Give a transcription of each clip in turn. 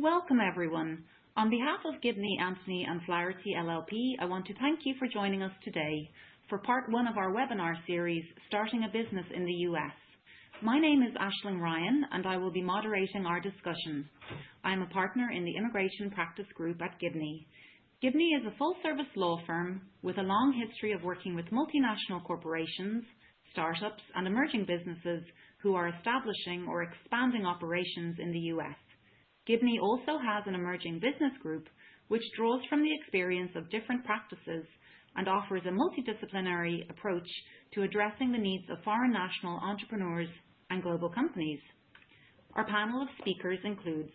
Welcome, everyone. On behalf of Gibney, Anthony and Flaherty LLP, I want to thank you for joining us today for part one of our webinar series, Starting a Business in the US. My name is Aisling Ryan, and I will be moderating our discussion. I am a partner in the Immigration Practice Group at Gibney. Gibney is a full-service law firm with a long history of working with multinational corporations, startups, and emerging businesses who are establishing or expanding operations in the US. Gibney also has an emerging business group which draws from the experience of different practices and offers a multidisciplinary approach to addressing the needs of foreign national entrepreneurs and global companies. Our panel of speakers includes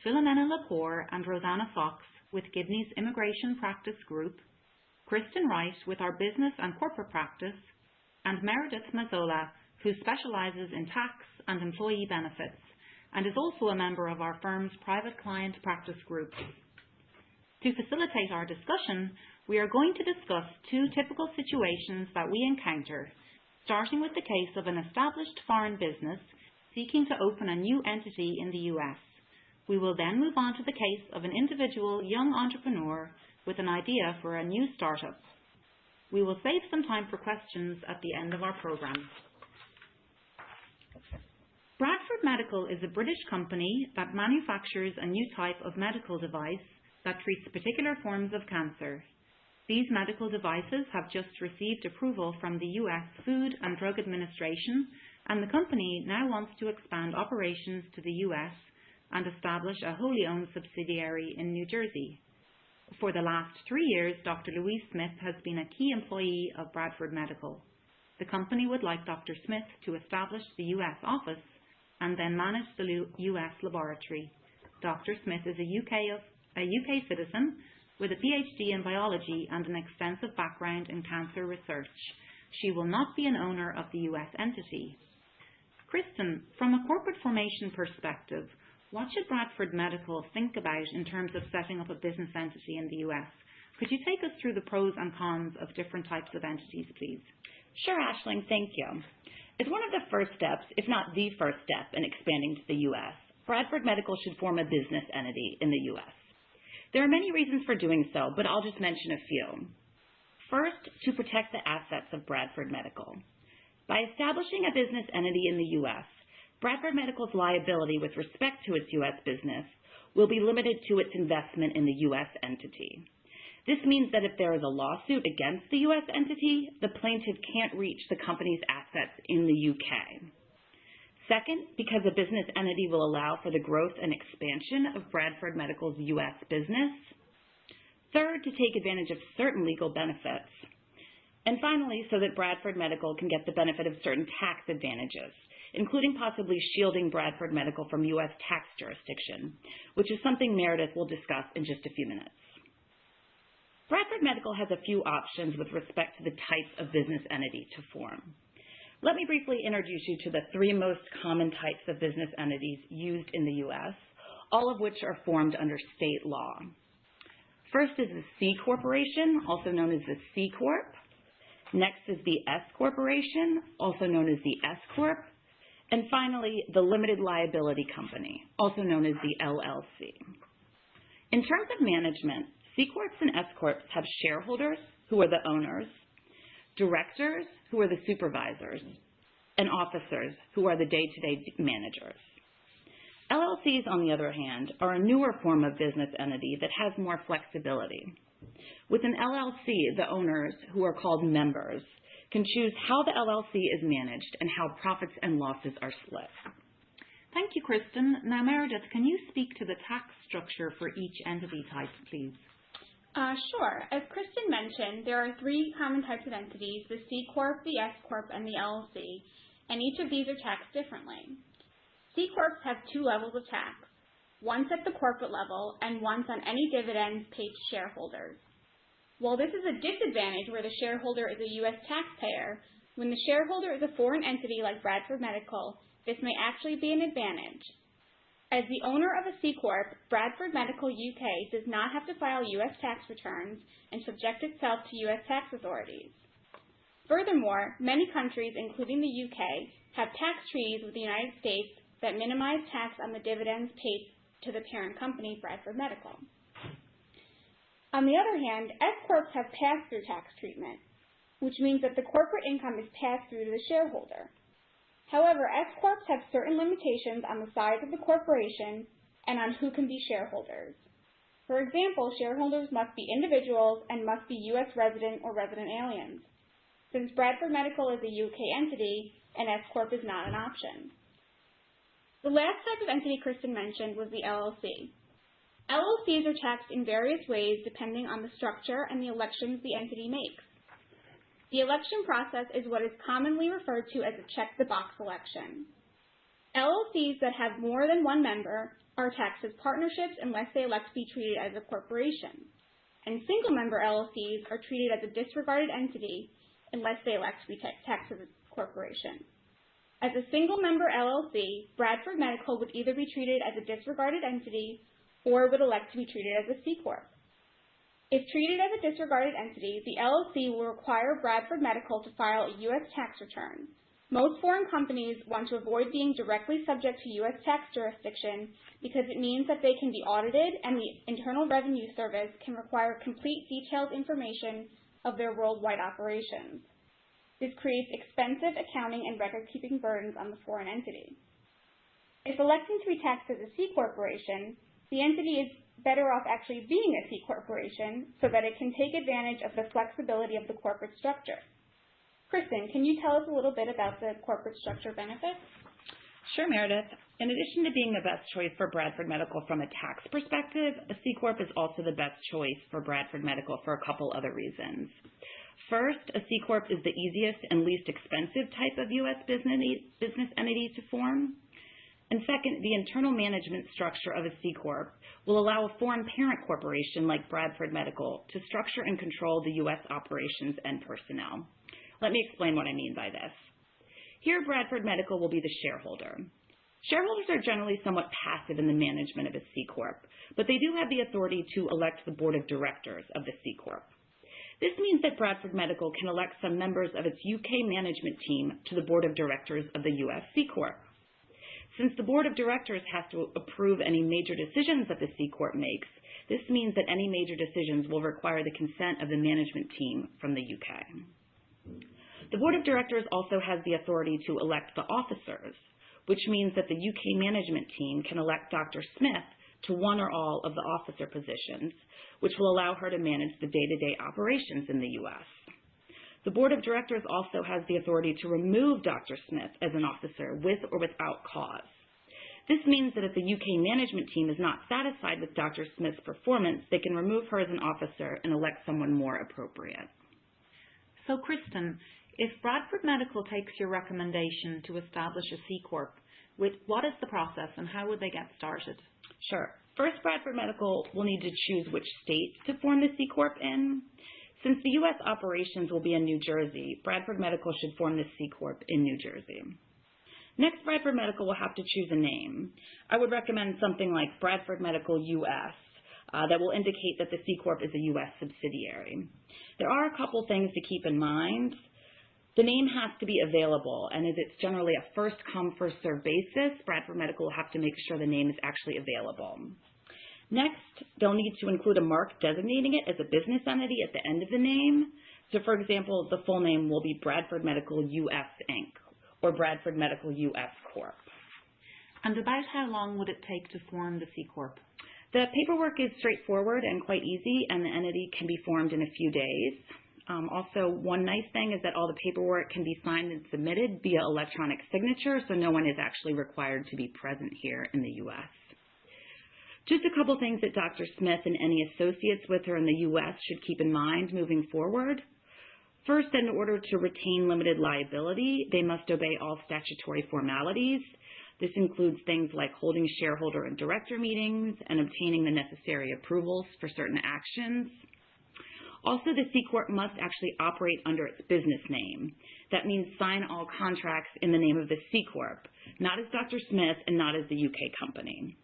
Philomena Lepore and Rosanna Fox with Gibney's Immigration Practice Group, Kristen Wright with our Business and Corporate Practice, and Meredith Mazzola, who specializes in tax and employee benefits, and is also a member of our firm's Private Client Practice Group. To facilitate our discussion, we are going to discuss two typical situations that we encounter, starting with the case of an established foreign business seeking to open a new entity in the US. We will then move on to the case of an individual young entrepreneur with an idea for a new startup. We will save some time for questions at the end of our program. Bradford Medical is a British company that manufactures a new type of medical device that treats particular forms of cancer. These medical devices have just received approval from the US Food and Drug Administration, and the company now wants to expand operations to the US and establish a wholly owned subsidiary in New Jersey. For the last 3 years, Dr. Louise Smith has been a key employee of Bradford Medical. The company would like Dr. Smith to establish the US office and then manage the US laboratory. Dr. Smith is a UK citizen with a PhD in biology and an extensive background in cancer research. She will not be an owner of the US entity. Kristen, from a corporate formation perspective, what should Bradford Medical think about in terms of setting up a business entity in the US? Could you take us through the pros and cons of different types of entities, please? Sure, Aisling, thank you. As one of the first steps, if not the first step, in expanding to the U.S., Bradford Medical should form a business entity in the U.S. There are many reasons for doing so, but I'll just mention a few. First, to protect the assets of Bradford Medical. By establishing a business entity in the U.S., Bradford Medical's liability with respect to its U.S. business will be limited to its investment in the U.S. entity. This means that if there is a lawsuit against the U.S. entity, the plaintiff can't reach the company's assets in the UK. Second, because a business entity will allow for the growth and expansion of Bradford Medical's U.S. business. Third, to take advantage of certain legal benefits. And finally, so that Bradford Medical can get the benefit of certain tax advantages, including possibly shielding Bradford Medical from U.S. tax jurisdiction, which is something Meredith will discuss in just a few minutes. Bradford Medical has a few options with respect to the type of business entity to form. Let me briefly introduce you to the three most common types of business entities used in the U.S., all of which are formed under state law. First is the C Corporation, also known as the C Corp. Next is the S Corporation, also known as the S Corp. And finally, the Limited Liability Company, also known as the LLC. In terms of management, C Corps and S Corps have shareholders, who are the owners, directors, who are the supervisors, and officers, who are the day-to-day managers. LLCs, on the other hand, are a newer form of business entity that has more flexibility. With an LLC, the owners, who are called members, can choose how the LLC is managed and how profits and losses are split. Thank you, Kristen. Now, Meredith, can you speak to the tax structure for each entity type, please? Sure. As Kristen mentioned, there are three common types of entities, the C Corp, the S Corp, and the LLC, and each of these are taxed differently. C Corps have two levels of tax, once at the corporate level and once on any dividends paid to shareholders. While this is a disadvantage where the shareholder is a U.S. taxpayer, when the shareholder is a foreign entity like Bradford Medical, this may actually be an advantage. As the owner of a C Corp, Bradford Medical UK does not have to file U.S. tax returns and subject itself to U.S. tax authorities. Furthermore, many countries, including the UK, have tax treaties with the United States that minimize tax on the dividends paid to the parent company, Bradford Medical. On the other hand, S-Corps have pass-through tax treatment, which means that the corporate income is passed through to the shareholder. However, S-Corps have certain limitations on the size of the corporation and on who can be shareholders. For example, shareholders must be individuals and must be U.S. resident or resident aliens. Since Bradford Medical is a UK entity, an S-Corp is not an option. The last type of entity Kristen mentioned was the LLC. LLCs are taxed in various ways depending on the structure and the elections the entity makes. The election process is what is commonly referred to as a check-the-box election. LLCs that have more than one member are taxed as partnerships unless they elect to be treated as a corporation, and single-member LLCs are treated as a disregarded entity unless they elect to be taxed as a corporation. As a single-member LLC, Bradford Medical would either be treated as a disregarded entity or would elect to be treated as a C-Corp. If treated as a disregarded entity, the LLC will require Bradford Medical to file a U.S. tax return. Most foreign companies want to avoid being directly subject to U.S. tax jurisdiction because it means that they can be audited and the Internal Revenue Service can require complete detailed information of their worldwide operations. This creates expensive accounting and record-keeping burdens on the foreign entity. If electing to be taxed as a C corporation, the entity is better off actually being a C corporation so that it can take advantage of the flexibility of the corporate structure. Kristen, can you tell us a little bit about the corporate structure benefits? Sure, Meredith. In addition to being the best choice for Bradford Medical from a tax perspective, a C Corp is also the best choice for Bradford Medical for a couple other reasons. First, a C Corp is the easiest and least expensive type of U.S. business entity to form. And second, the internal management structure of a C Corp will allow a foreign parent corporation like Bradford Medical to structure and control the U.S. operations and personnel. Let me explain what I mean by this. Here, Bradford Medical will be the shareholder. Shareholders are generally somewhat passive in the management of a C Corp, but they do have the authority to elect the board of directors of the C Corp. This means that Bradford Medical can elect some members of its UK management team to the board of directors of the U.S. C Corp. Since the board of directors has to approve any major decisions that the C Corp makes, this means that any major decisions will require the consent of the management team from the UK. The board of directors also has the authority to elect the officers, which means that the UK management team can elect Dr. Smith to one or all of the officer positions, which will allow her to manage the day-to-day operations in the U.S. The board of directors also has the authority to remove Dr. Smith as an officer with or without cause. This means that if the UK management team is not satisfied with Dr. Smith's performance, they can remove her as an officer and elect someone more appropriate. So, Kristen, if Bradford Medical takes your recommendation to establish a C Corp, what is the process and how would they get started? Sure. First, Bradford Medical will need to choose which state to form the C Corp in. Since the U.S. operations will be in New Jersey, Bradford Medical should form the C Corp in New Jersey. Next, Bradford Medical will have to choose a name. I would recommend something like Bradford Medical U.S. That will indicate that the C Corp is a U.S. subsidiary. There are a couple things to keep in mind. The name has to be available, and as it's generally a first-come, first-served basis, Bradford Medical will have to make sure the name is actually available. Next, they'll need to include a mark designating it as a business entity at the end of the name. So, for example, the full name will be Bradford Medical U.S. Inc. or Bradford Medical U.S. Corp. And about how long would it take to form the C Corp? The paperwork is straightforward and quite easy, and the entity can be formed in a few days. Also, one nice thing is that all the paperwork can be signed and submitted via electronic signature, so no one is actually required to be present here in the U.S. Just a couple things that Dr. Smith and any associates with her in the U.S. should keep in mind moving forward. First, in order to retain limited liability, they must obey all statutory formalities. This includes things like holding shareholder and director meetings and obtaining the necessary approvals for certain actions. Also, the C Corp must actually operate under its business name. That means sign all contracts in the name of the C Corp, not as Dr. Smith and not as the UK company.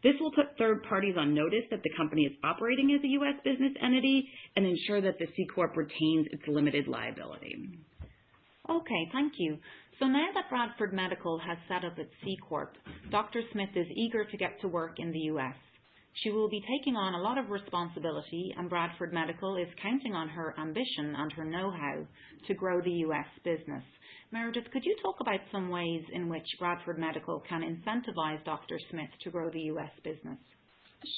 This will put third parties on notice that the company is operating as a U.S. business entity and ensure that the C Corp retains its limited liability. Okay, thank you. So now that Bradford Medical has set up its C Corp, Dr. Smith is eager to get to work in the US. She will be taking on a lot of responsibility, and Bradford Medical is counting on her ambition and her know-how to grow the US business. Meredith, could you talk about some ways in which Bradford Medical can incentivize Dr. Smith to grow the US business?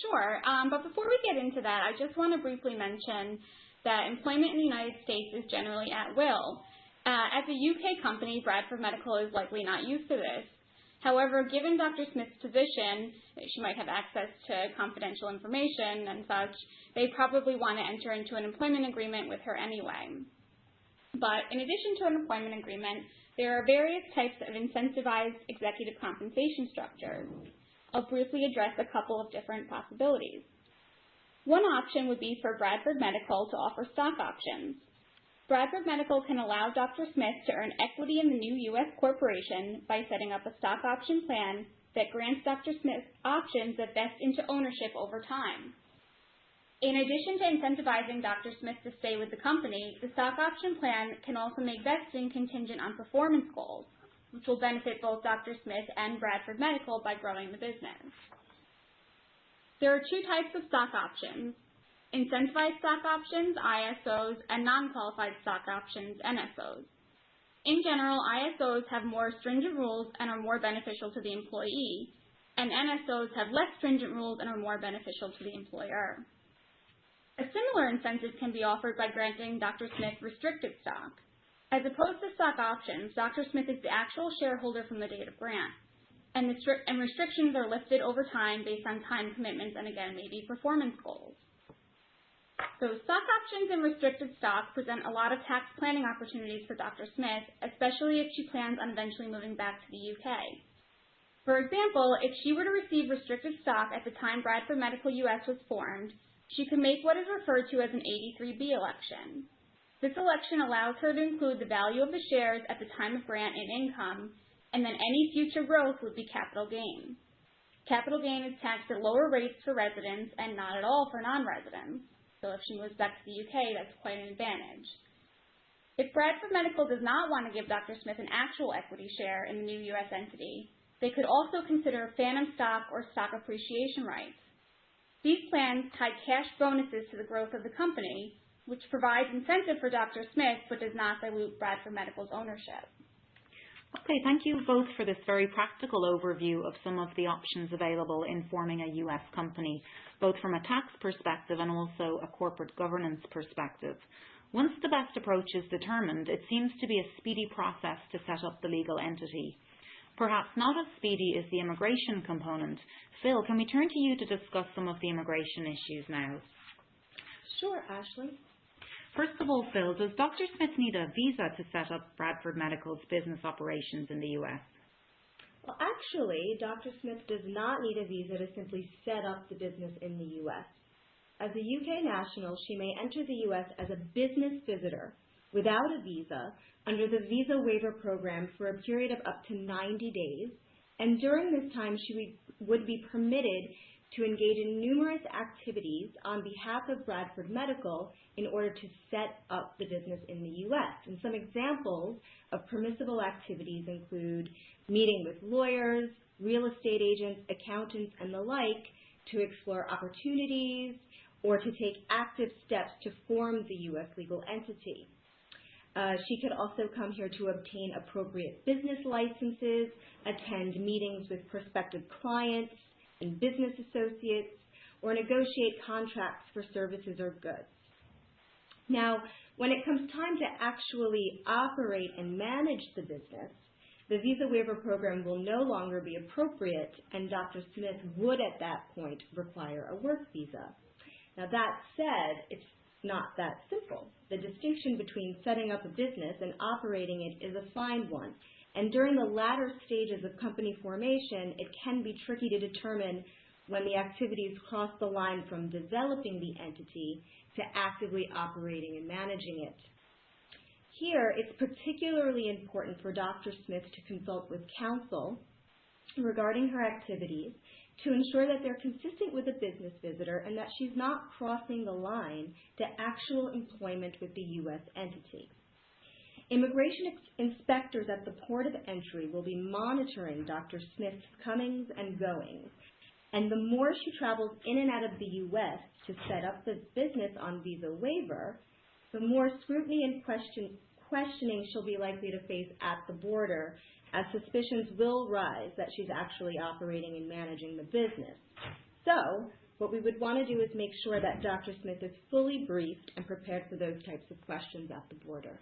Sure, but before we get into that, I just want to briefly mention that employment in the United States is generally at will. As a UK company, Bradford Medical is likely not used to this. However, given Dr. Smith's position, she might have access to confidential information and such, they probably want to enter into an employment agreement with her anyway. But in addition to an employment agreement, there are various types of incentivized executive compensation structures. I'll briefly address a couple of different possibilities. One option would be for Bradford Medical to offer stock options. Bradford Medical can allow Dr. Smith to earn equity in the new U.S. corporation by setting up a stock option plan that grants Dr. Smith options that vest into ownership over time. In addition to incentivizing Dr. Smith to stay with the company, the stock option plan can also make vesting contingent on performance goals, which will benefit both Dr. Smith and Bradford Medical by growing the business. There are two types of stock options: incentivized stock options, ISOs, and non-qualified stock options, NSOs. In general, ISOs have more stringent rules and are more beneficial to the employee, and NSOs have less stringent rules and are more beneficial to the employer. A similar incentive can be offered by granting Dr. Smith restricted stock. As opposed to stock options, Dr. Smith is the actual shareholder from the date of grant, and restrictions are listed over time based on time commitments and, again, maybe performance goals. So stock options and restricted stock present a lot of tax planning opportunities for Dr. Smith, especially if she plans on eventually moving back to the UK. For example, if she were to receive restricted stock at the time Bradford Medical US was formed, she could make what is referred to as an 83B election. This election allows her to include the value of the shares at the time of grant in income, and then any future growth would be capital gain. Capital gain is taxed at lower rates for residents and not at all for non-residents. So if she moves back to the UK, that's quite an advantage. If Bradford Medical does not want to give Dr. Smith an actual equity share in the new U.S. entity, they could also consider phantom stock or stock appreciation rights. These plans tie cash bonuses to the growth of the company, which provides incentive for Dr. Smith but does not dilute Bradford Medical's ownership. Okay, thank you both for this very practical overview of some of the options available in forming a US company, both from a tax perspective and also a corporate governance perspective. Once the best approach is determined, it seems to be a speedy process to set up the legal entity. Perhaps not as speedy as the immigration component. Phil, can we turn to you to discuss some of the immigration issues now? Sure, Ashley. First of all, Phil, does Dr. Smith need a visa to set up Bradford Medical's business operations in the U.S.? Well, actually, Dr. Smith does not need a visa to simply set up the business in the U.S. As a UK national, she may enter the U.S. as a business visitor without a visa under the Visa Waiver Program for a period of up to 90 days, and during this time she would be permitted to engage in numerous activities on behalf of Bradford Medical in order to set up the business in the U.S. And some examples of permissible activities include meeting with lawyers, real estate agents, accountants, and the like to explore opportunities or to take active steps to form the U.S. legal entity. She could also come here to obtain appropriate business licenses, attend meetings with prospective clients and business associates, or negotiate contracts for services or goods. Now, when it comes time to actually operate and manage the business, the Visa Waiver Program will no longer be appropriate, and Dr. Smith would at that point require a work visa. Now, that said, it's not that simple. The distinction between setting up a business and operating it is a fine one. And during the latter stages of company formation, it can be tricky to determine when the activities cross the line from developing the entity to actively operating and managing it. Here, it's particularly important for Dr. Smith to consult with counsel regarding her activities to ensure that they're consistent with a business visitor and that she's not crossing the line to actual employment with the U.S. entity. Immigration inspectors at the port of entry will be monitoring Dr. Smith's comings and goings, and the more she travels in and out of the U.S. to set up the business on visa waiver, the more scrutiny and questioning she'll be likely to face at the border, as suspicions will rise that she's actually operating and managing the business. So, what we would want to do is make sure that Dr. Smith is fully briefed and prepared for those types of questions at the border.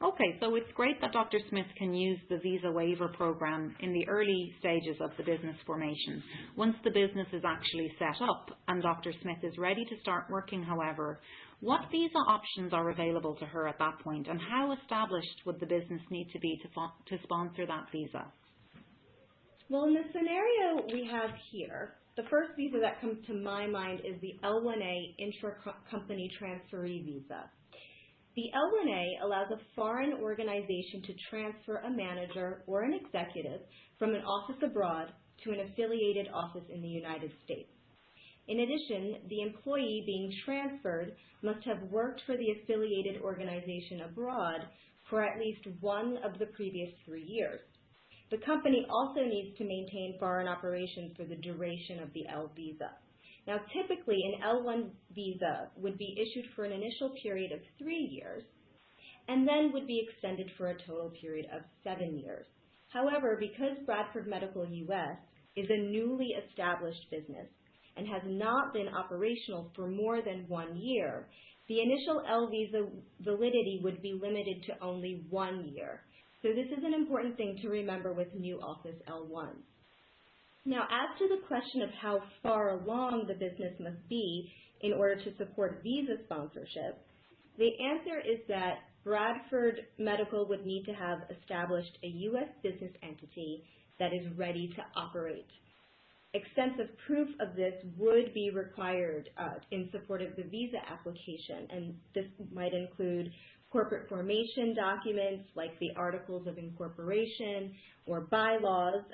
Okay, so it's great that Dr. Smith can use the visa waiver program in the early stages of the business formation. Once the business is actually set up and Dr. Smith is ready to start working, however, what visa options are available to her at that point, and how established would the business need to be to sponsor that visa? Well, in the scenario we have here, the first visa that comes to my mind is the L1A intra-company transferee visa. The L1A allows a foreign organization to transfer a manager or an executive from an office abroad to an affiliated office in the United States. In addition, the employee being transferred must have worked for the affiliated organization abroad for at least one of the previous 3 years. The company also needs to maintain foreign operations for the duration of the L visa. Now, typically, an L1 visa would be issued for an initial period of 3 years and then would be extended for a total period of 7 years. However, because Bradford Medical US is a newly established business and has not been operational for more than 1 year, the initial L visa validity would be limited to only 1 year. So this is an important thing to remember with new office L1s. Now, as to the question of how far along the business must be in order to support visa sponsorship, the answer is that Bradford Medical would need to have established a U.S. business entity that is ready to operate. Extensive proof of this would be required in support of the visa application, and this might include corporate formation documents like the Articles of Incorporation or bylaws.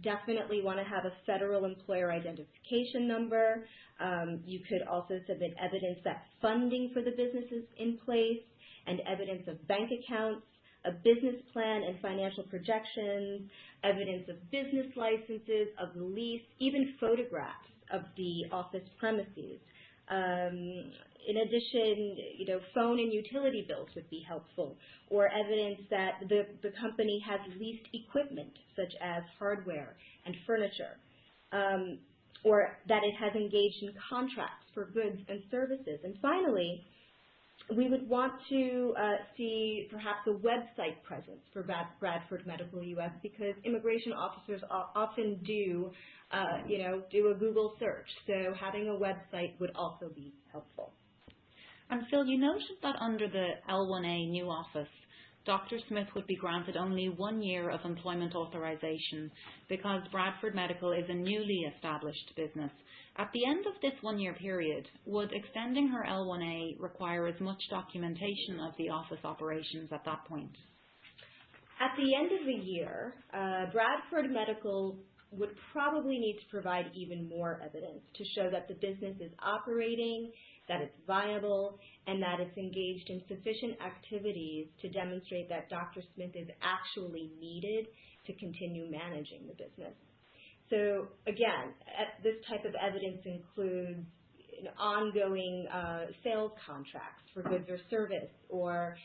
Definitely want to have a federal employer identification number. You could also submit evidence that funding for the business is in place and evidence of bank accounts, a business plan and financial projections, evidence of business licenses, of the lease, even photographs of the office premises. In addition, phone and utility bills would be helpful, or evidence that the company has leased equipment, such as hardware and furniture, or that it has engaged in contracts for goods and services. And finally, we would want to see perhaps a website presence for Bradford Medical US, because immigration officers often do a Google search. So having a website would also be helpful. And Phil, you noted that under the L1A new office, Dr. Smith would be granted only 1 year of employment authorization because Bradford Medical is a newly established business. At the end of this 1 year period, would extending her L1A require as much documentation of the office operations at that point? At the end of the year, Bradford Medical would probably need to provide even more evidence to show that the business is operating, that it's viable, and that it's engaged in sufficient activities to demonstrate that Dr. Smith is actually needed to continue managing the business. So again, this type of evidence includes ongoing sales contracts for goods or service, or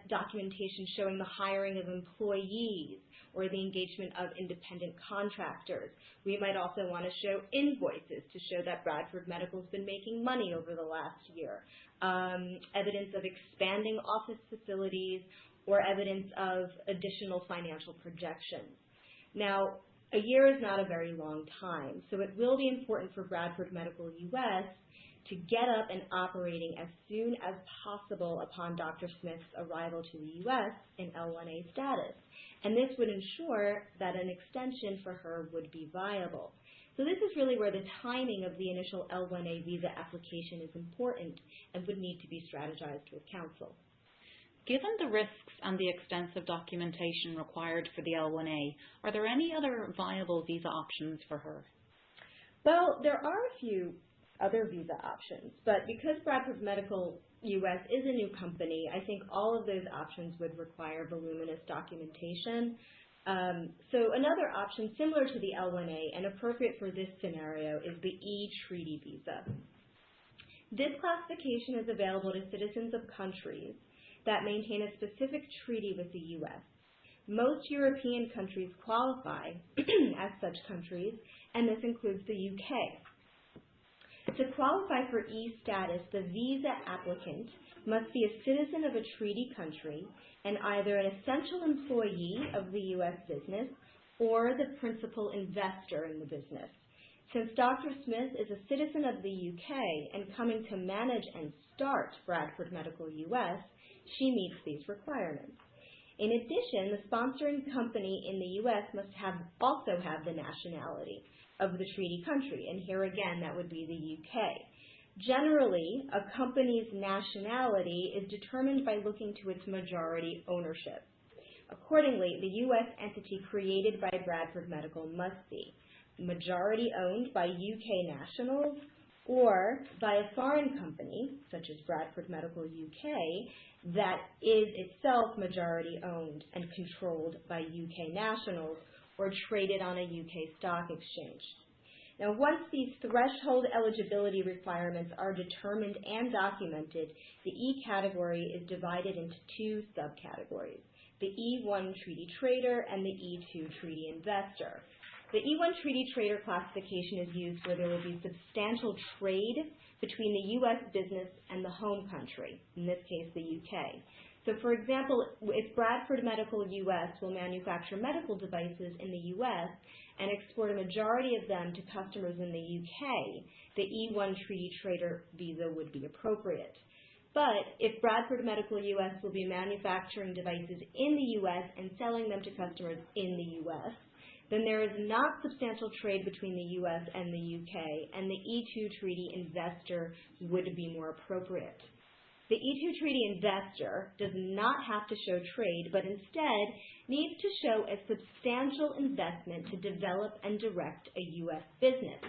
documentation showing the hiring of employees or the engagement of independent contractors. We might also want to show invoices to show that Bradford Medical has been making money over the last year, evidence of expanding office facilities, or evidence of additional financial projections. Now, a year is not a very long time, so it will be important for Bradford Medical US to get up and operating as soon as possible upon Dr. Smith's arrival to the US in L1A status. And this would ensure that an extension for her would be viable. So this is really where the timing of the initial L1A visa application is important and would need to be strategized with counsel. Given the risks and the extensive documentation required for the L1A, are there any other viable visa options for her? Well, there are a few other visa options. But because Bradford Medical US is a new company, I think all of those options would require voluminous documentation. So another option similar to the L1A and appropriate for this scenario is the E-Treaty visa. This classification is available to citizens of countries that maintain a specific treaty with the U.S. Most European countries qualify as such countries, and this includes the UK. To qualify for E status, the visa applicant must be a citizen of a treaty country and either an essential employee of the U.S. business or the principal investor in the business. Since Dr. Smith is a citizen of the UK and coming to manage and start Bradford Medical US, she meets these requirements. In addition, the sponsoring company in the U.S. must also have the nationality of the treaty country, and here again that would be the UK. Generally, a company's nationality is determined by looking to its majority ownership. Accordingly, the U.S. entity created by Bradford Medical must be majority owned by UK nationals or by a foreign company, such as Bradford Medical UK, that is itself majority owned and controlled by UK nationals or traded on a UK stock exchange. Now, once these threshold eligibility requirements are determined and documented, the E category is divided into two subcategories, the E1 treaty trader and the E2 treaty investor. The E1 treaty trader classification is used where there will be substantial trade between the U.S. business and the home country, in this case the UK. So for example, if Bradford Medical US will manufacture medical devices in the US and export a majority of them to customers in the UK, the E1 treaty trader visa would be appropriate. But if Bradford Medical US will be manufacturing devices in the US and selling them to customers in the US, then there is not substantial trade between the U.S. and the UK, and the E2 treaty investor would be more appropriate. The E2 treaty investor does not have to show trade, but instead needs to show a substantial investment to develop and direct a U.S. business.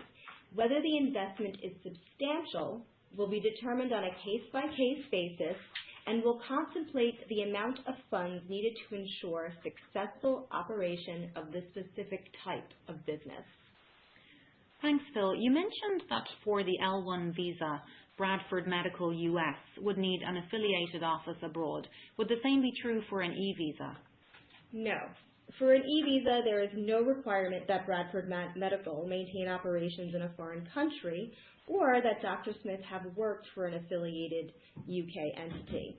Whether the investment is substantial will be determined on a case-by-case basis and will contemplate the amount of funds needed to ensure successful operation of the specific type of business. Thanks, Phil. You mentioned that for the L1 visa, Bradford Medical US would need an affiliated office abroad. Would the same be true for an E visa? No. For an E visa, there is no requirement that Bradford Medical maintain operations in a foreign country or that Dr. Smith have worked for an affiliated UK entity.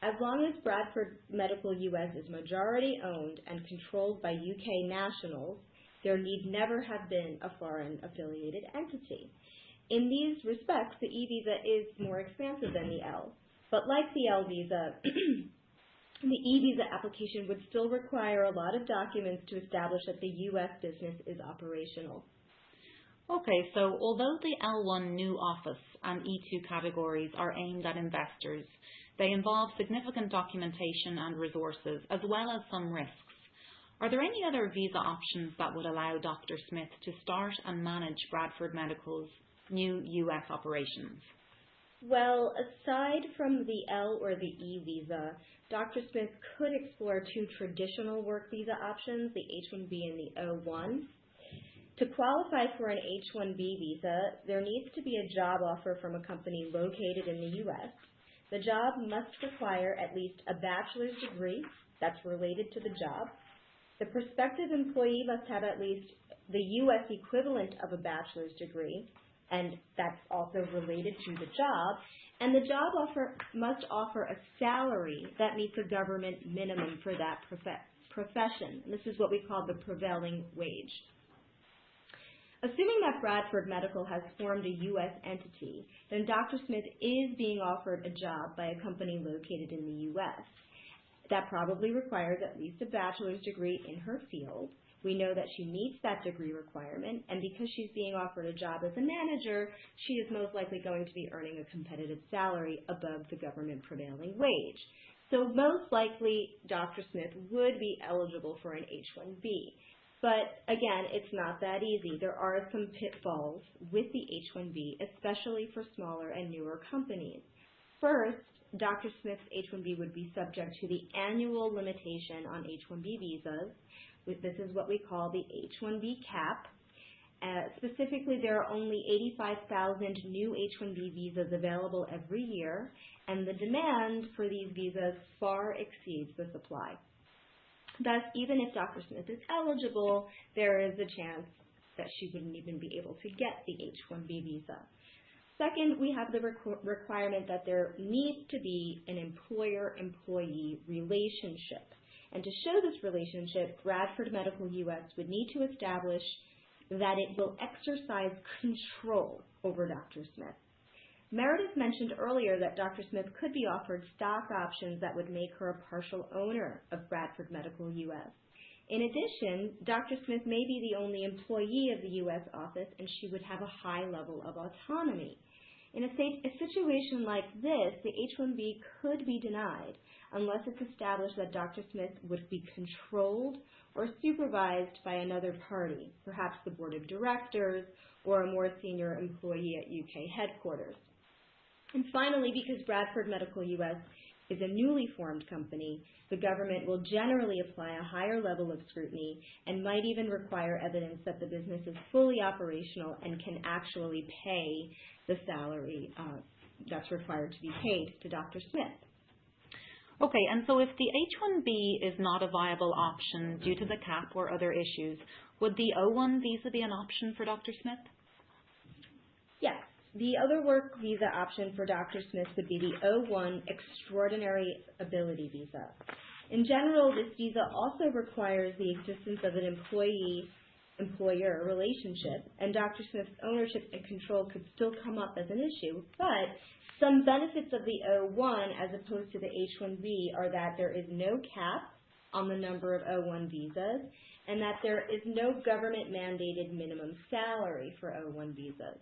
As long as Bradford Medical US is majority owned and controlled by UK nationals, there need never have been a foreign affiliated entity. In these respects, the E visa is more expansive than the L. But like the L visa, the E visa application would still require a lot of documents to establish that the US business is operational. Okay, so although the L1 new office and E2 categories are aimed at investors, they involve significant documentation and resources, as well as some risks. Are there any other visa options that would allow Dr. Smith to start and manage Bradford Medical's new US operations? Well, aside from the L or the E visa, Dr. Smith could explore two traditional work visa options, the H-1B and the O-1. To qualify for an H-1B visa, there needs to be a job offer from a company located in the U.S. The job must require at least a bachelor's degree that's related to the job. The prospective employee must have at least the U.S. equivalent of a bachelor's degree, and that's also related to the job. And the job offer must offer a salary that meets a government minimum for that profession. And this is what we call the prevailing wage. Assuming that Bradford Medical has formed a U.S. entity, then Dr. Smith is being offered a job by a company located in the U.S. That probably requires at least a bachelor's degree in her field. We know that she meets that degree requirement, and because she's being offered a job as a manager, she is most likely going to be earning a competitive salary above the government prevailing wage. So most likely, Dr. Smith would be eligible for an H-1B. But again, it's not that easy. There are some pitfalls with the H-1B, especially for smaller and newer companies. First, Dr. Smith's H-1B would be subject to the annual limitation on H-1B visas. This is what we call the H-1B cap. Specifically, there are only 85,000 new H-1B visas available every year, and the demand for these visas far exceeds the supply. Thus, even if Dr. Smith is eligible, there is a chance that she wouldn't even be able to get the H-1B visa. Second, we have the requirement that there needs to be an employer-employee relationship. And to show this relationship, Bradford Medical US would need to establish that it will exercise control over Dr. Smith. Meredith mentioned earlier that Dr. Smith could be offered stock options that would make her a partial owner of Bradford Medical US. In addition, Dr. Smith may be the only employee of the U.S. office, and she would have a high level of autonomy. In a situation like this, the H-1B could be denied unless it's established that Dr. Smith would be controlled or supervised by another party, perhaps the board of directors or a more senior employee at UK headquarters. And finally, because Bradford Medical US is a newly formed company, the government will generally apply a higher level of scrutiny and might even require evidence that the business is fully operational and can actually pay the salary that's required to be paid to Dr. Smith. Okay, and so if the H-1B is not a viable option due to the cap or other issues, would the O-1 visa be an option for Dr. Smith? Yes. The other work visa option for Dr. Smith would be the O-1 Extraordinary Ability Visa. In general, this visa also requires the existence of an employee-employer relationship, and Dr. Smith's ownership and control could still come up as an issue, but some benefits of the O-1 as opposed to the H-1B are that there is no cap on the number of O-1 visas, and that there is no government-mandated minimum salary for O-1 visas.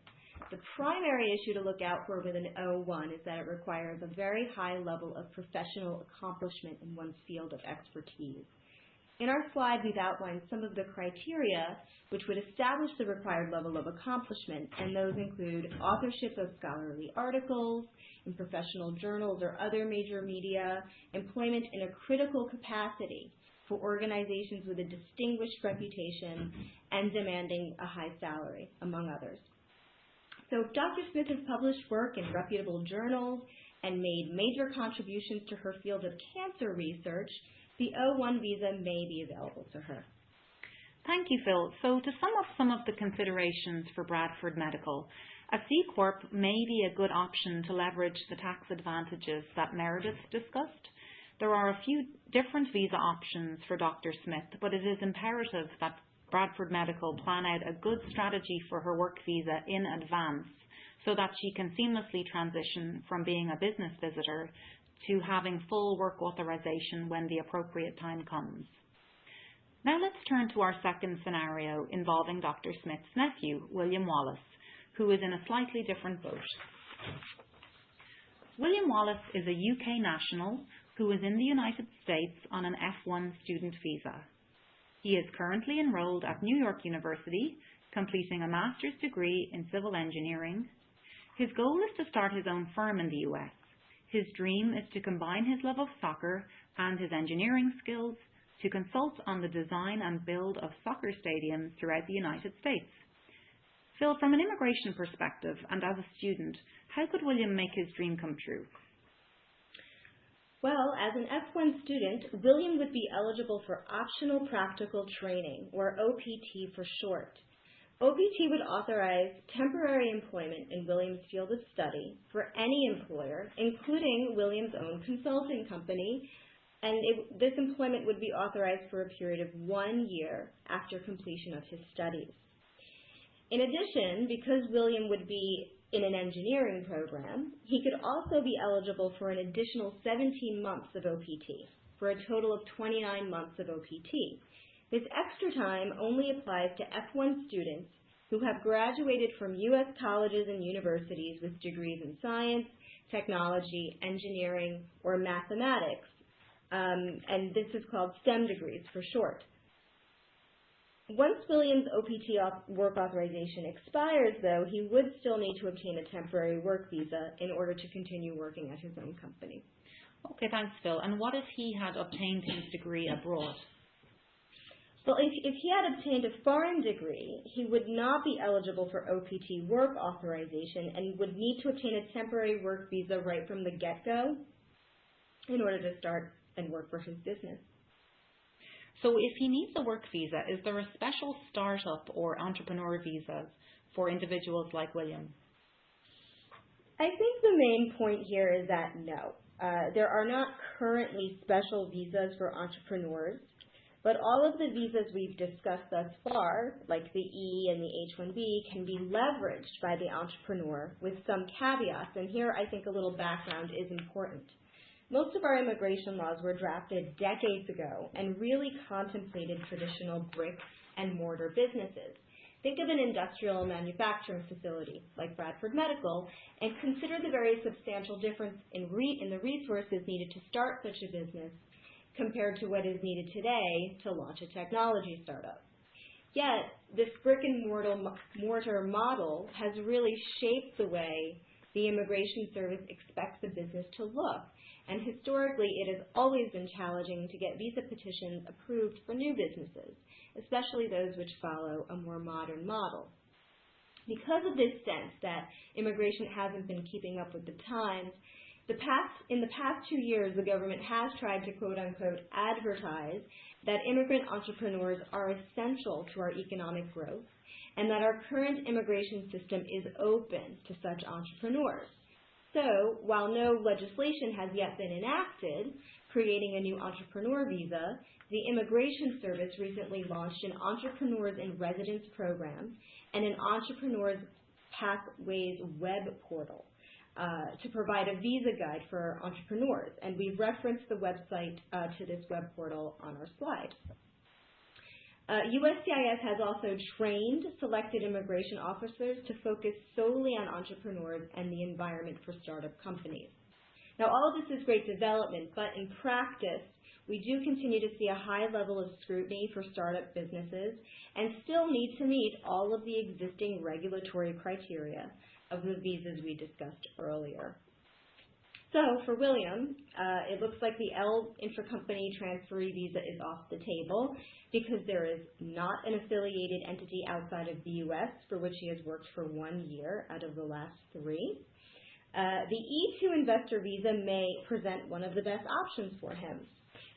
The primary issue to look out for with an O-1 is that it requires a very high level of professional accomplishment in one's field of expertise. In our slide, we've outlined some of the criteria which would establish the required level of accomplishment, and those include authorship of scholarly articles in professional journals or other major media, employment in a critical capacity for organizations with a distinguished reputation, and demanding a high salary, among others. So if Dr. Smith has published work in reputable journals and made major contributions to her field of cancer research, the O-1 visa may be available to her. Thank you, Phil. So to sum up some of the considerations for Bradford Medical, a C Corp may be a good option to leverage the tax advantages that Meredith discussed. There are a few different visa options for Dr. Smith, but it is imperative that Bradford Medical plan out a good strategy for her work visa in advance so that she can seamlessly transition from being a business visitor to having full work authorization when the appropriate time comes. Now let's turn to our second scenario involving Dr. Smith's nephew, William Wallace, who is in a slightly different boat. William Wallace is a UK national who is in the United States on an F1 student visa. He is currently enrolled at New York University, completing a master's degree in civil engineering. His goal is to start his own firm in the US. His dream is to combine his love of soccer and his engineering skills to consult on the design and build of soccer stadiums throughout the United States. Phil, from an immigration perspective and as a student, how could William make his dream come true? Well, as an F1 student, William would be eligible for optional practical training, or OPT for short. OPT would authorize temporary employment in William's field of study for any employer, including William's own consulting company, and this employment would be authorized for a period of 1 year after completion of his studies. In addition, because William would be in an engineering program, he could also be eligible for an additional 17 months of OPT, for a total of 29 months of OPT. This extra time only applies to F1 students who have graduated from U.S. colleges and universities with degrees in science, technology, engineering, or mathematics, and this is called STEM degrees for short. Once William's OPT work authorization expires, though, he would still need to obtain a temporary work visa in order to continue working at his own company. Okay, thanks, Phil. And what if he had obtained his degree abroad? Well, if he had obtained a foreign degree, he would not be eligible for OPT work authorization and would need to obtain a temporary work visa right from the get-go in order to start and work for his business. So if he needs a work visa, is there a special startup or entrepreneur visas for individuals like William? I think the main point here is that no. There are not currently special visas for entrepreneurs, but all of the visas we've discussed thus far, like the E and the H-1B, can be leveraged by the entrepreneur with some caveats, and here I think a little background is important. Most of our immigration laws were drafted decades ago and really contemplated traditional brick and mortar businesses. Think of an industrial manufacturing facility like Bradford Medical and consider the very substantial difference in the resources needed to start such a business compared to what is needed today to launch a technology startup. Yet, this brick and mortar model has really shaped the way the Immigration Service expects the business to look. And historically, it has always been challenging to get visa petitions approved for new businesses, especially those which follow a more modern model. Because of this sense that immigration hasn't been keeping up with the times, in the past 2 years, the government has tried to quote-unquote advertise that immigrant entrepreneurs are essential to our economic growth and that our current immigration system is open to such entrepreneurs. So, while no legislation has yet been enacted creating a new entrepreneur visa, the Immigration Service recently launched an Entrepreneurs in Residence program and an Entrepreneurs Pathways web portal to provide a visa guide for entrepreneurs. And we've referenced the website to this web portal on our slide. USCIS has also trained selected immigration officers to focus solely on entrepreneurs and the environment for startup companies. Now, all of this is great development, but in practice, we do continue to see a high level of scrutiny for startup businesses and still need to meet all of the existing regulatory criteria of the visas we discussed earlier. So for William, it looks like the L intracompany transferee visa is off the table because there is not an affiliated entity outside of the U.S. for which he has worked for 1 year out of the last 3. The E2 investor visa may present one of the best options for him.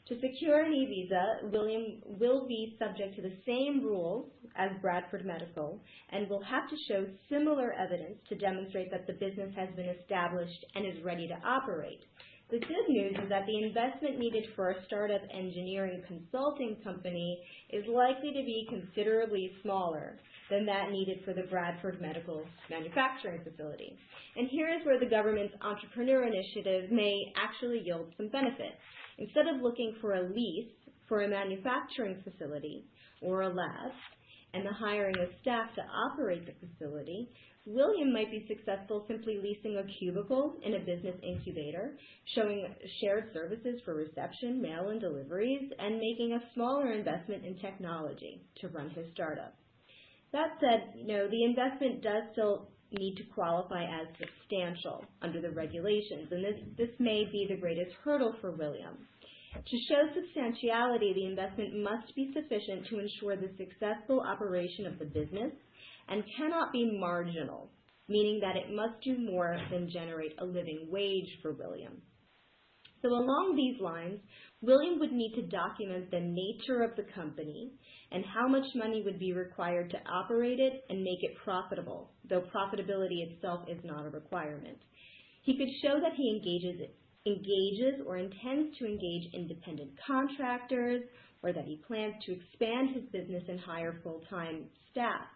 To secure an E-visa, William will be subject to the same rules as Bradford Medical and will have to show similar evidence to demonstrate that the business has been established and is ready to operate. The good news is that the investment needed for a startup engineering consulting company is likely to be considerably smaller than that needed for the Bradford Medical manufacturing facility. And here is where the government's entrepreneur initiative may actually yield some benefit. Instead of looking for a lease for a manufacturing facility or a lab and the hiring of staff to operate the facility, William might be successful simply leasing a cubicle in a business incubator, showing shared services for reception, mail, and deliveries, and making a smaller investment in technology to run his startup. That said, the investment does still need to qualify as substantial under the regulations, and this may be the greatest hurdle for William. To show substantiality, the investment must be sufficient to ensure the successful operation of the business and cannot be marginal, meaning that it must do more than generate a living wage for William. So along these lines, William would need to document the nature of the company and how much money would be required to operate it and make it profitable, though profitability itself is not a requirement. He could show that he engages or intends to engage independent contractors, or that he plans to expand his business and hire full-time staff.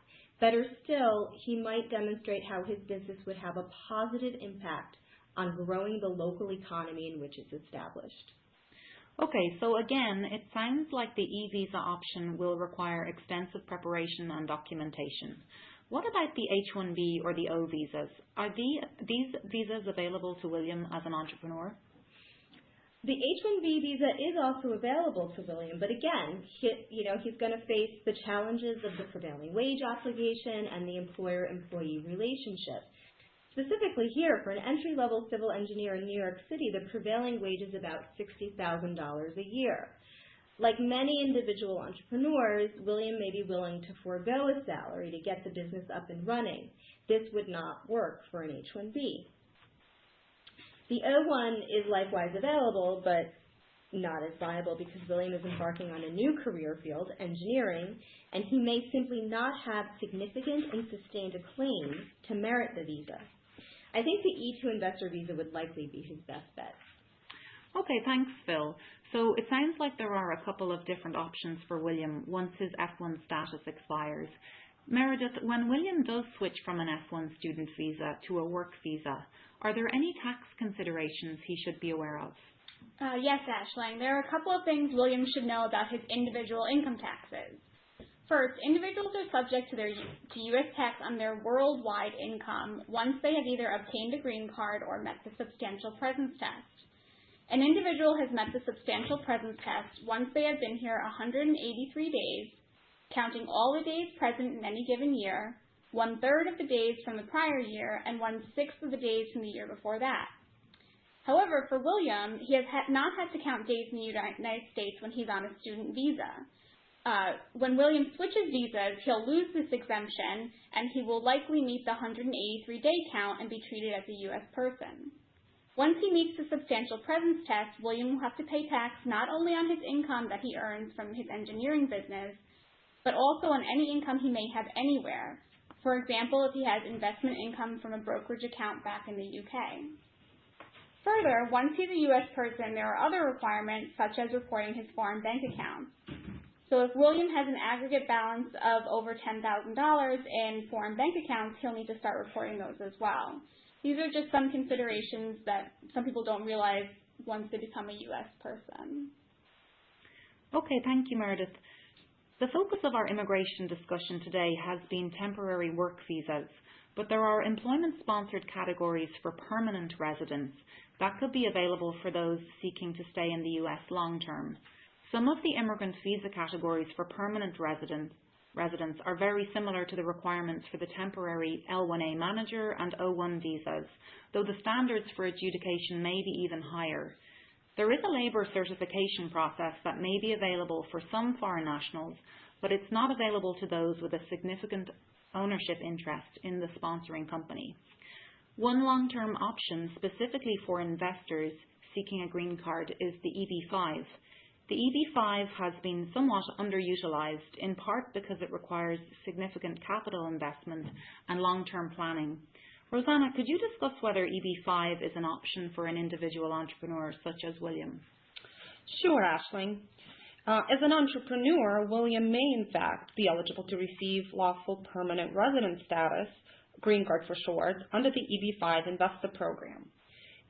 Better still, he might demonstrate how his business would have a positive impact on growing the local economy in which it's established. Okay, so again, it sounds like the e-visa option will require extensive preparation and documentation. What about the H-1B or the O visas? Are these visas available to William as an entrepreneur? The H-1B visa is also available to William, but again, he's going to face the challenges of the prevailing wage obligation and the employer-employee relationship. Specifically here, for an entry-level civil engineer in New York City, the prevailing wage is about $60,000 a year. Like many individual entrepreneurs, William may be willing to forego a salary to get the business up and running. This would not work for an H-1B. The O-1 is likewise available, but not as viable because William is embarking on a new career field, engineering, and he may simply not have significant and sustained claims to merit the visa. I think the E-2 investor visa would likely be his best bet. Okay, thanks, Phil. So it sounds like there are a couple of different options for William once his F1 status expires. Meredith, when William does switch from an F1 student visa to a work visa, are there any tax considerations he should be aware of? Yes, Ashling. There are a couple of things William should know about his individual income taxes. First, individuals are subject to U.S. tax on their worldwide income once they have either obtained a green card or met the substantial presence test. An individual has met the substantial presence test once they have been here 183 days, counting all the days present in any given year, 1/3 of the days from the prior year, and 1/6 of the days from the year before that. However, for William, he has not had to count days in the United States when he's on a student visa. When William switches visas, he'll lose this exemption, and he will likely meet the 183-day count and be treated as a U.S. person. Once he meets the substantial presence test, William will have to pay tax not only on his income that he earns from his engineering business, but also on any income he may have anywhere. For example, if he has investment income from a brokerage account back in the UK. Further, once he's a U.S. person, there are other requirements, such as reporting his foreign bank accounts. So if William has an aggregate balance of over $10,000 in foreign bank accounts, he'll need to start reporting those as well. These are just some considerations that some people don't realize once they become a U.S. person. Okay, thank you, Meredith. The focus of our immigration discussion today has been temporary work visas, but there are employment-sponsored categories for permanent residents that could be available for those seeking to stay in the U.S. long-term. Some of the immigrant visa categories for permanent residents are very similar to the requirements for the temporary L1A manager and O1 visas, though the standards for adjudication may be even higher. There is a labour certification process that may be available for some foreign nationals, but it's not available to those with a significant ownership interest in the sponsoring company. One long-term option specifically for investors seeking a green card is the EB-5. The EB-5 has been somewhat underutilized, in part because it requires significant capital investment and long-term planning. Rosanna, could you discuss whether EB-5 is an option for an individual entrepreneur such as William? Sure, Ashling. As an entrepreneur, William may in fact be eligible to receive lawful permanent resident status, green card for short, under the EB-5 Investor Program.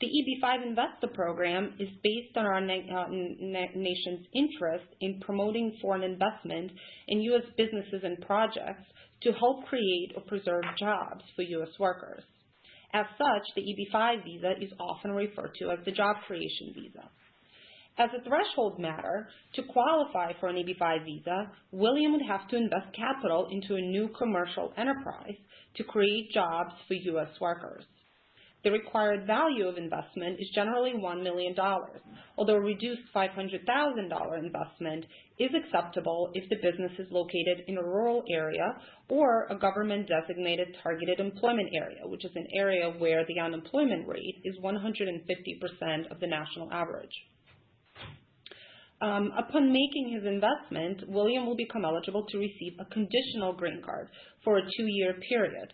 The EB-5 Investor Program is based on our nation's interest in promoting foreign investment in U.S. businesses and projects to help create or preserve jobs for U.S. workers. As such, the EB-5 visa is often referred to as the job creation visa. As a threshold matter, to qualify for an EB-5 visa, William would have to invest capital into a new commercial enterprise to create jobs for U.S. workers. The required value of investment is generally $1 million, although a reduced $500,000 investment is acceptable if the business is located in a rural area or a government-designated targeted employment area, which is an area where the unemployment rate is 150% of the national average. Upon making his investment, William will become eligible to receive a conditional green card for a 2-year period.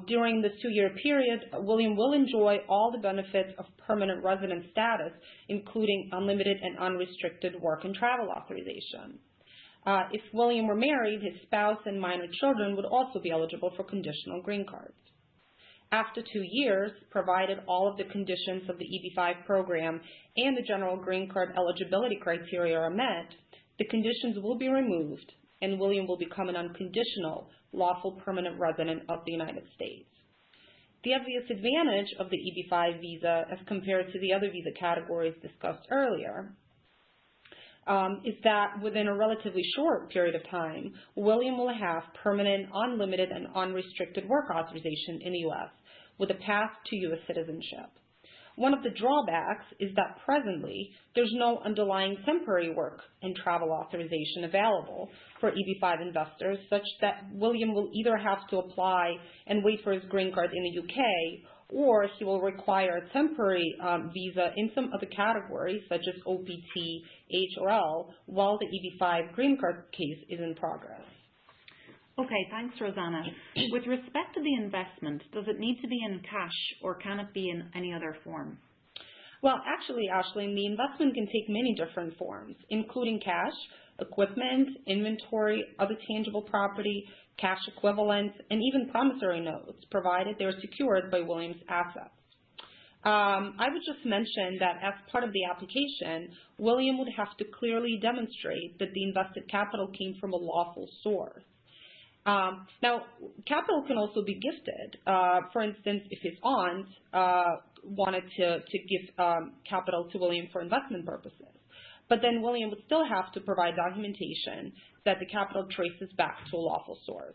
During this 2-year period, William will enjoy all the benefits of permanent resident status, including unlimited and unrestricted work and travel authorization. If William were married, his spouse and minor children would also be eligible for conditional green cards. After 2 years, provided all of the conditions of the EB-5 program and the general green card eligibility criteria are met, the conditions will be removed and William will become an unconditional lawful permanent resident of the United States. The obvious advantage of the EB-5 visa as compared to the other visa categories discussed earlier is that within a relatively short period of time, William will have permanent, unlimited, and unrestricted work authorization in the U.S. with a path to U.S. citizenship. One of the drawbacks is that presently there's no underlying temporary work and travel authorization available for EB-5 investors, such that William will either have to apply and wait for his green card in the UK, or he will require a temporary visa in some other categories, such as OPT, H, or L, while the EB-5 green card case is in progress. Okay, thanks, Rosanna. With respect to the investment, does it need to be in cash or can it be in any other form? Well, actually, Aisling, the investment can take many different forms, including cash, equipment, inventory, other tangible property, cash equivalents, and even promissory notes, provided they're secured by William's assets. I would just mention that as part of the application, William would have to clearly demonstrate that the invested capital came from a lawful source. Now, capital can also be gifted. For instance, if his aunt wanted to give capital to William for investment purposes. But then William would still have to provide documentation that the capital traces back to a lawful source.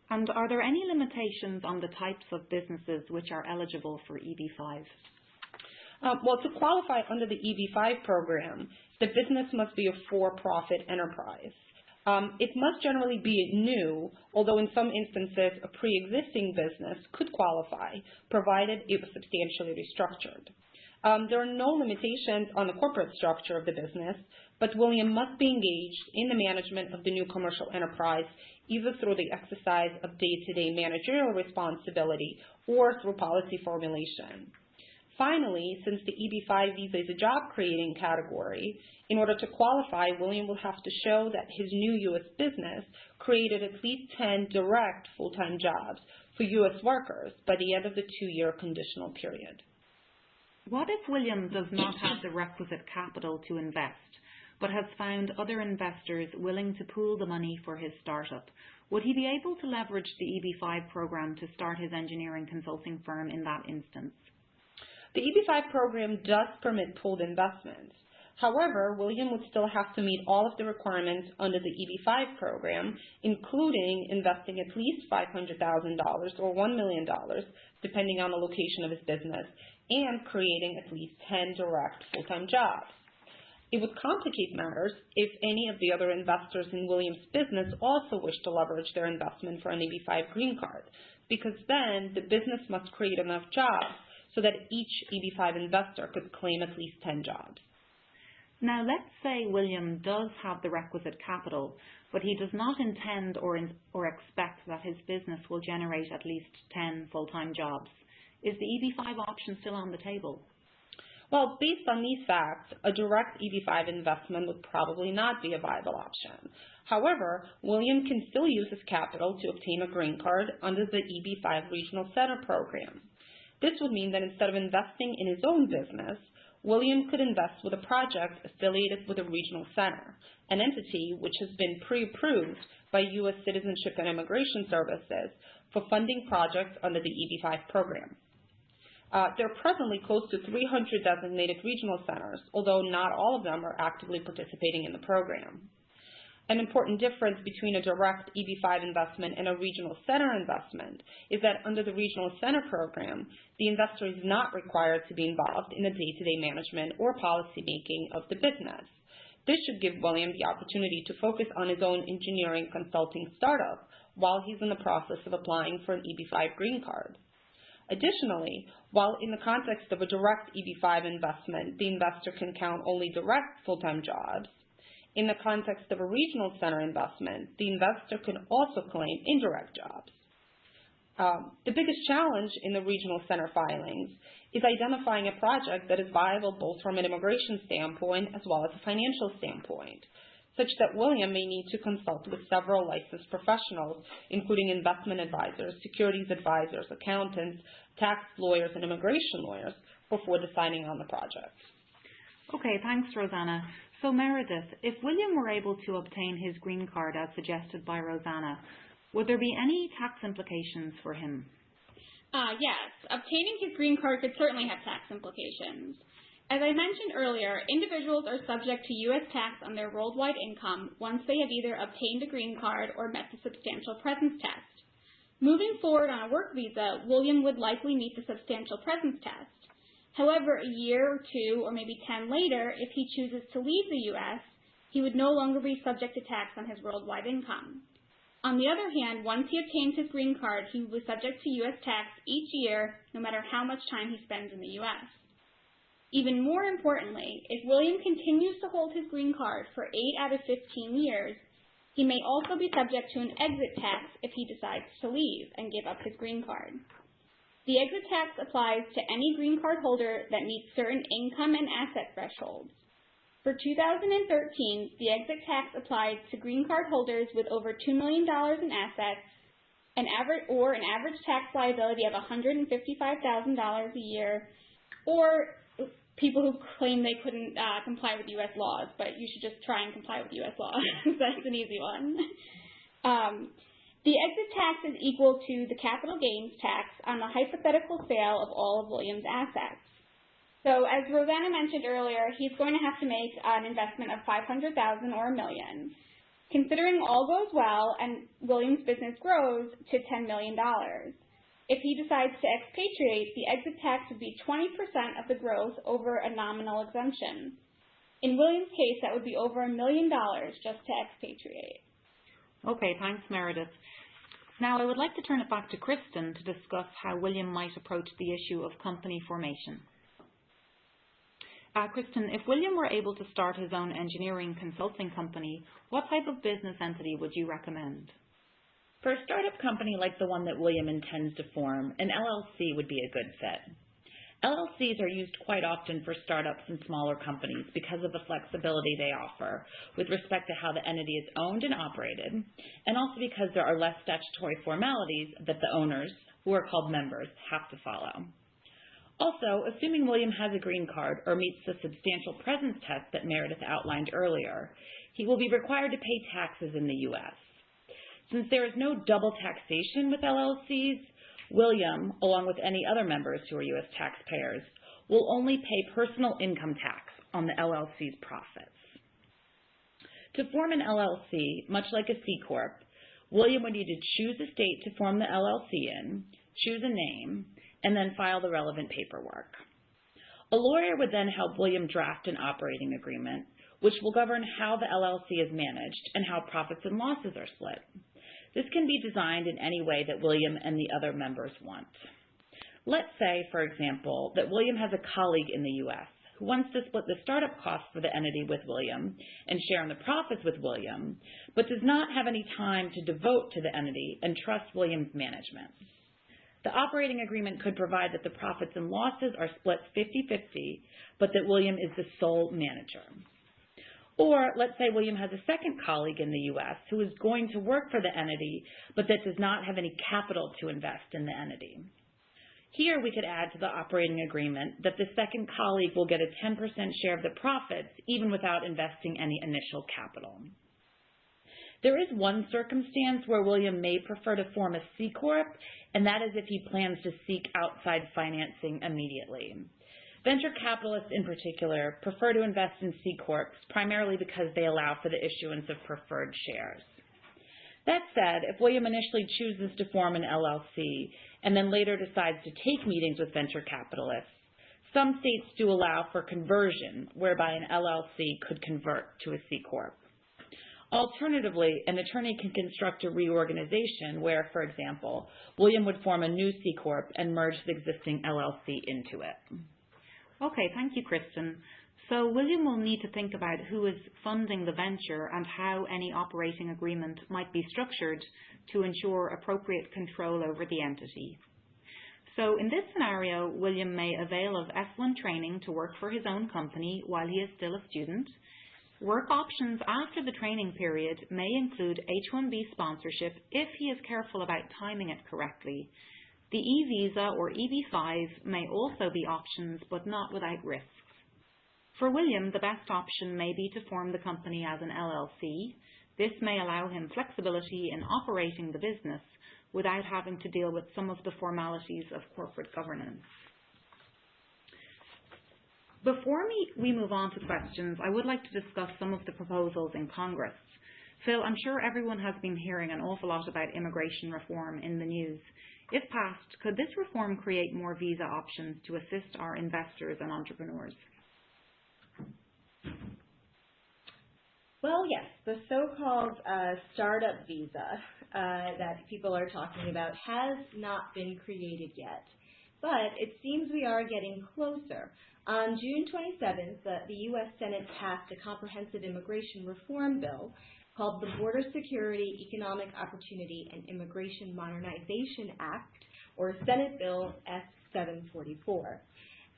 And are there any limitations on the types of businesses which are eligible for EB-5? Well, to qualify under the EB-5 program, the business must be a for-profit enterprise. It must generally be new, although in some instances a pre-existing business could qualify, provided it was substantially restructured. There are no limitations on the corporate structure of the business, but William must be engaged in the management of the new commercial enterprise, either through the exercise of day-to-day managerial responsibility or through policy formulation. Finally, since the EB-5 visa is a job-creating category, in order to qualify, William will have to show that his new U.S. business created at least 10 direct full-time jobs for U.S. workers by the end of the 2-year conditional period. What if William does not have the requisite capital to invest, but has found other investors willing to pool the money for his startup? Would he be able to leverage the EB-5 program to start his engineering consulting firm in that instance? The EB-5 program does permit pooled investments. However, William would still have to meet all of the requirements under the EB-5 program, including investing at least $500,000 or $1 million, depending on the location of his business, and creating at least 10 direct full-time jobs. It would complicate matters if any of the other investors in William's business also wish to leverage their investment for an EB-5 green card, because then the business must create enough jobs so that each EB-5 investor could claim at least 10 jobs. Now, let's say William does have the requisite capital, but he does not intend or expect that his business will generate at least 10 full-time jobs. Is the EB-5 option still on the table? Well, based on these facts, a direct EB-5 investment would probably not be a viable option. However, William can still use his capital to obtain a green card under the EB-5 Regional Center program. This would mean that instead of investing in his own business, William could invest with a project affiliated with a regional center, an entity which has been pre-approved by U.S. Citizenship and Immigration Services for funding projects under the EB-5 program. There are presently close to 300 designated regional centers, although not all of them are actively participating in the program. An important difference between a direct EB-5 investment and a regional center investment is that under the regional center program, the investor is not required to be involved in the day-to-day management or policy making of the business. This should give William the opportunity to focus on his own engineering consulting startup while he's in the process of applying for an EB-5 green card. Additionally, while in the context of a direct EB-5 investment, the investor can count only direct full-time jobs, in the context of a regional center investment, the investor can also claim indirect jobs. The biggest challenge in the regional center filings is identifying a project that is viable both from an immigration standpoint as well as a financial standpoint, such that William may need to consult with several licensed professionals, including investment advisors, securities advisors, accountants, tax lawyers, and immigration lawyers, before deciding on the project. Okay, thanks, Rosanna. So Meredith, if William were able to obtain his green card as suggested by Rosanna, would there be any tax implications for him? Yes, obtaining his green card could certainly have tax implications. As I mentioned earlier, individuals are subject to U.S. tax on their worldwide income once they have either obtained a green card or met the substantial presence test. Moving forward on a work visa, William would likely meet the substantial presence test. However, a year or 2 or maybe 10 later, if he chooses to leave the U.S., he would no longer be subject to tax on his worldwide income. On the other hand, once he obtains his green card, he will be subject to U.S. tax each year, no matter how much time he spends in the U.S. Even more importantly, if William continues to hold his green card for 8 out of 15 years, he may also be subject to an exit tax if he decides to leave and give up his green card. The exit tax applies to any green card holder that meets certain income and asset thresholds. For 2013, the exit tax applied to green card holders with over $2 million in assets, an average tax liability of $155,000 a year, or people who claim they couldn't comply with U.S. laws, but you should just try and comply with U.S. laws. That's an easy one. The exit tax is equal to the capital gains tax on the hypothetical sale of all of William's assets. So as Rosanna mentioned earlier, he's going to have to make an investment of $500,000 or $1 million. Considering all goes well and William's business grows to $10 million, if he decides to expatriate, the exit tax would be 20% of the growth over a nominal exemption. In William's case, that would be over $1 million just to expatriate. Okay, thanks, Meredith. Now, I would like to turn it back to Kristen to discuss how William might approach the issue of company formation. Kristen, if William were able to start his own engineering consulting company, what type of business entity would you recommend? For a startup company like the one that William intends to form, an LLC would be a good fit. LLCs are used quite often for startups and smaller companies because of the flexibility they offer with respect to how the entity is owned and operated, and also because there are less statutory formalities that the owners, who are called members, have to follow. Also, assuming William has a green card or meets the substantial presence test that Meredith outlined earlier, he will be required to pay taxes in the U.S. Since there is no double taxation with LLCs, William, along with any other members who are U.S. taxpayers, will only pay personal income tax on the LLC's profits. To form an LLC, much like a C Corp, William would need to choose a state to form the LLC in, choose a name, and then file the relevant paperwork. A lawyer would then help William draft an operating agreement, which will govern how the LLC is managed and how profits and losses are split. This can be designed in any way that William and the other members want. Let's say, for example, that William has a colleague in the U.S. who wants to split the startup costs for the entity with William and share in the profits with William, but does not have any time to devote to the entity and trust William's management. The operating agreement could provide that the profits and losses are split 50-50, but that William is the sole manager. Or let's say William has a second colleague in the U.S. who is going to work for the entity, but that does not have any capital to invest in the entity. Here we could add to the operating agreement that the second colleague will get a 10% share of the profits even without investing any initial capital. There is one circumstance where William may prefer to form a C Corp, and that is if he plans to seek outside financing immediately. Venture capitalists in particular prefer to invest in C Corps primarily because they allow for the issuance of preferred shares. That said, if William initially chooses to form an LLC and then later decides to take meetings with venture capitalists, some states do allow for conversion, whereby an LLC could convert to a C Corp. Alternatively, an attorney can construct a reorganization where, for example, William would form a new C Corp and merge the existing LLC into it. Okay, thank you, Kristen. So William will need to think about who is funding the venture and how any operating agreement might be structured to ensure appropriate control over the entity. So in this scenario, William may avail of F1 training to work for his own company while he is still a student. Work options after the training period may include H-1B sponsorship if he is careful about timing it correctly. The e-visa or EB-5 may also be options, but not without risks. For William, the best option may be to form the company as an LLC. This may allow him flexibility in operating the business without having to deal with some of the formalities of corporate governance. Before we move on to questions, I would like to discuss some of the proposals in Congress. Phil, I'm sure everyone has been hearing an awful lot about immigration reform in the news. If passed, could this reform create more visa options to assist our investors and entrepreneurs? Well, yes, the so-called startup visa that people are talking about has not been created yet, but it seems we are getting closer. On June 27th, the U.S. Senate passed a comprehensive immigration reform bill called the Border Security, Economic Opportunity, and Immigration Modernization Act, or Senate Bill S-744.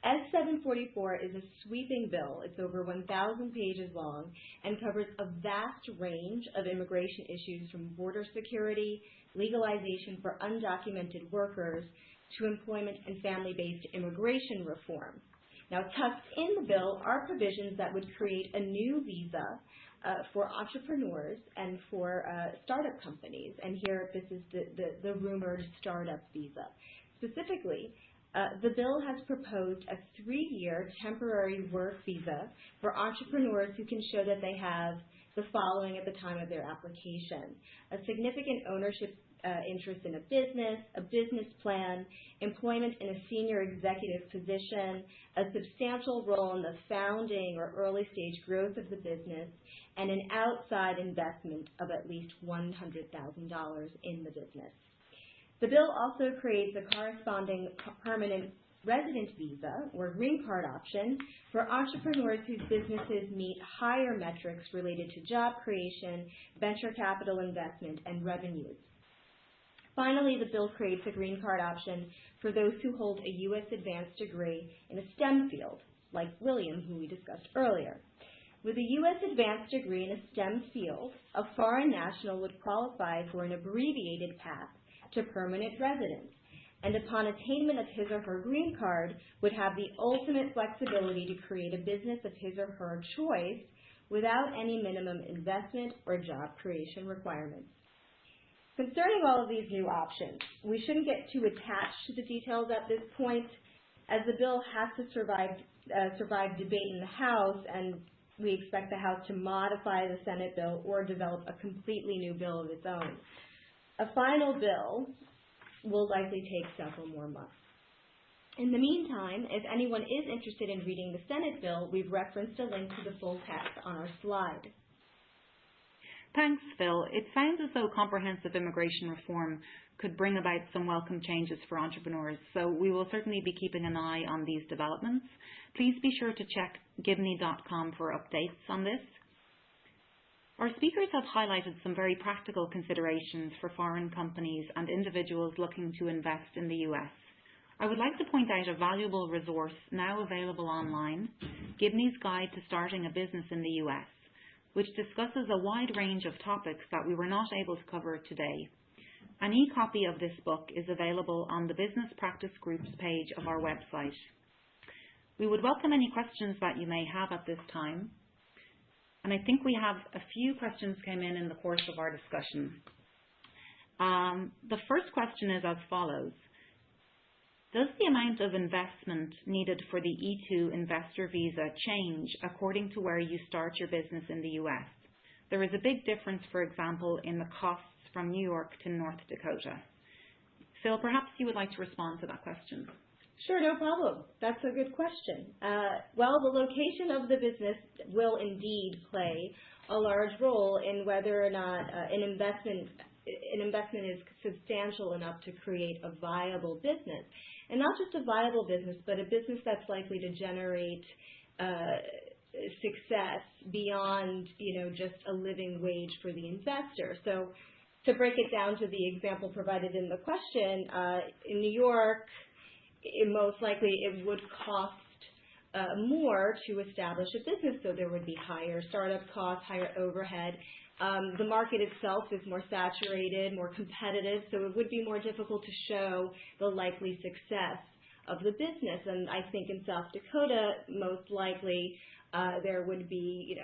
S-744 is a sweeping bill. It's over 1,000 pages long and covers a vast range of immigration issues from border security, legalization for undocumented workers, to employment and family-based immigration reform. Now, tucked in the bill are provisions that would create a new visa for entrepreneurs and for startup companies. And here, this is the rumored startup visa. Specifically, the bill has proposed a 3-year temporary work visa for entrepreneurs who can show that they have the following at the time of their application: a significant ownership interest in a business plan, employment in a senior executive position, a substantial role in the founding or early stage growth of the business, and an outside investment of at least $100,000 in the business. The bill also creates a corresponding permanent resident visa or green card option for entrepreneurs whose businesses meet higher metrics related to job creation, venture capital investment, and revenues. Finally, the bill creates a green card option for those who hold a U.S. advanced degree in a STEM field, like William, who we discussed earlier. With a U.S. advanced degree in a STEM field, a foreign national would qualify for an abbreviated path to permanent residence, and upon attainment of his or her green card, would have the ultimate flexibility to create a business of his or her choice without any minimum investment or job creation requirements. Concerning all of these new options, we shouldn't get too attached to the details at this point, as the bill has to survive debate in the House, and we expect the House to modify the Senate bill or develop a completely new bill of its own. A final bill will likely take several more months. In the meantime, if anyone is interested in reading the Senate bill, we've referenced a link to the full text on our slide. Thanks, Phil. It sounds as though comprehensive immigration reform could bring about some welcome changes for entrepreneurs, so we will certainly be keeping an eye on these developments. Please be sure to check gibney.com for updates on this. Our speakers have highlighted some very practical considerations for foreign companies and individuals looking to invest in the US. I would like to point out a valuable resource now available online, Gibney's Guide to Starting a Business in the US, which discusses a wide range of topics that we were not able to cover today. An e-copy of this book is available on the Business Practice Groups page of our website. We would welcome any questions that you may have at this time. And I think we have a few questions came in the course of our discussion. The first question is as follows. Does the amount of investment needed for the E2 investor visa change according to where you start your business in the US? There is a big difference, for example, in the costs from New York to North Dakota. Phil, perhaps you would like to respond to that question. Sure, no problem. That's a good question. Well, the location of the business will indeed play a large role in whether or not an investment is substantial enough to create a viable business. And not just a viable business, but a business that's likely to generate success beyond, just a living wage for the investor. So to break it down to the example provided in the question, in New York, most likely it would cost more to establish a business, so there would be higher startup costs, higher overhead. The market itself is more saturated, more competitive, so it would be more difficult to show the likely success of the business. And I think in South Dakota, most likely, There would be,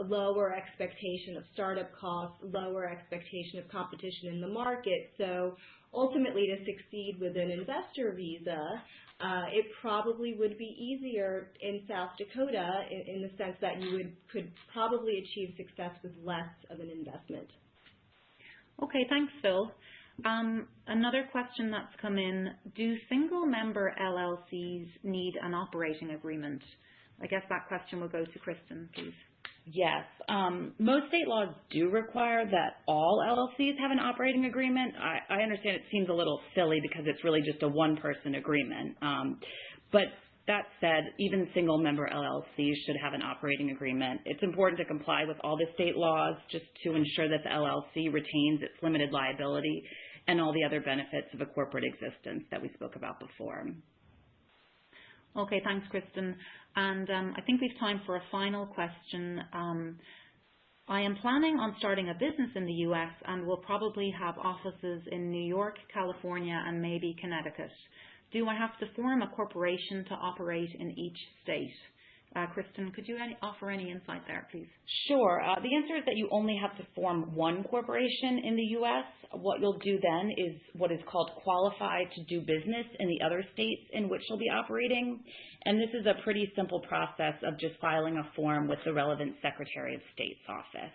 a lower expectation of startup costs, lower expectation of competition in the market. So ultimately, to succeed with an investor visa, it probably would be easier in South Dakota in the sense that you could probably achieve success with less of an investment. Okay, thanks, Phil. Another question that's come in, do single-member LLCs need an operating agreement? I guess that question will go to Kristen, please. Yes. Most state laws do require that all LLCs have an operating agreement. I understand it seems a little silly because it's really just a one-person agreement. But that said, even single-member LLCs should have an operating agreement. It's important to comply with all the state laws just to ensure that the LLC retains its limited liability and all the other benefits of a corporate existence that we spoke about before. Okay, thanks, Kristen. And I think we've time for a final question. I am planning on starting a business in the U.S. and will probably have offices in New York, California, and maybe Connecticut. Do I have to form a corporation to operate in each state? Kristen, could you offer any insight there, please? Sure. The answer is that you only have to form one corporation in the U.S. What you'll do then is what is called qualify to do business in the other states in which you'll be operating. And this is a pretty simple process of just filing a form with the relevant Secretary of State's office.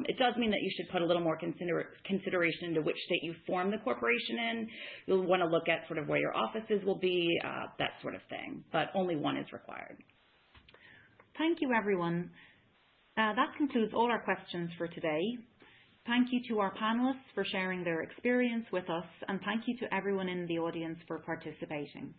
It does mean that you should put a little more consideration into which state you form the corporation in. You'll want to look at sort of where your offices will be, that sort of thing. But only one is required. Thank you, everyone. That concludes all our questions for today. Thank you to our panelists for sharing their experience with us, and thank you to everyone in the audience for participating.